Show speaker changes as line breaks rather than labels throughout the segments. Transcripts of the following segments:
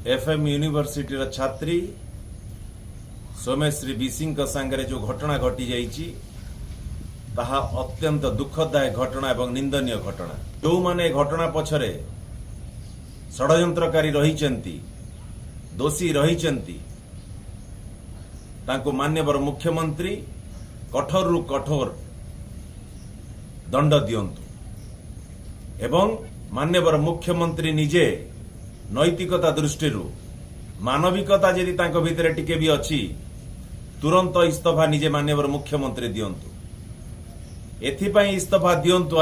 FM university छात्री सोमेश्री BC सांगे जो घटना घटी जाइए ताहा अत्यंत दुखदायक घटना एवं निंदनीय घटना। जो माने घटना पछरे षड्यंत्रकारी रही दोषी रही मान्यवर मुख्यमंत्री कठोर रु कठोर दंड दियंतु एवं मान्यवर मुख्यमंत्री निजे नैतिकता दृष्टि मानविकता यदि तांको भितरे टिके भी अच्छी तुरंत इस्तफा निजे मान्यवर मुख्यमंत्री दियंतु। एथिपाई इस्तफा दियंतु।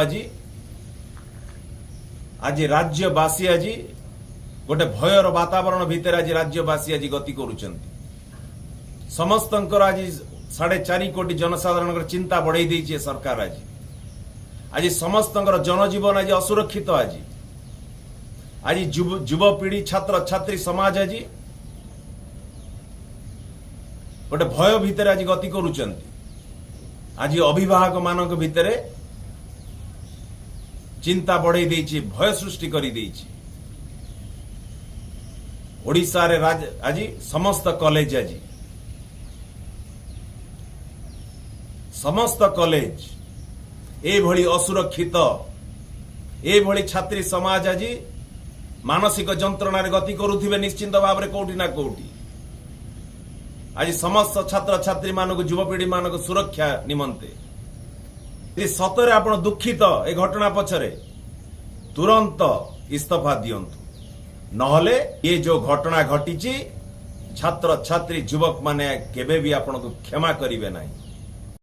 आज राज्यवासी आज गोटे भयर वातावरण भितर आज राज्यवासी आज गति करुचंती। समस्तंकर आज 4.5 कोटी जनसाधारण चिंता बढ़ाई देइछे सरकार। आज समस्तंकर जनजीवन आज असुरक्षित। आज युवपीढ़ी छात्र छात्री समाज आज गोटे भय भितर आज गति करुचंती। आज अभिभावक मानक भितर चिंता बढ़ाई देइछे, भय सृष्टि करि देइछे। ओडिशा रे आज समस्त कॉलेज ए भली असुरक्षित ए भली छात्री समाज आज मानसिक जंत्रणा गति करुथिबे निश्चिंत भाव में कोठी ना कोठी। आज समस्त छात्र छात्री मानक युवपीढ़ी मानक सुरक्षा निमंते सतरे आपण दुखित ए घटना पछरे तुरंत इस्तफा दियंतु। नहले ये जो घटना घटी छात्र छात्री युवक माने केबे भी आपण को क्षमा करिवे नाही।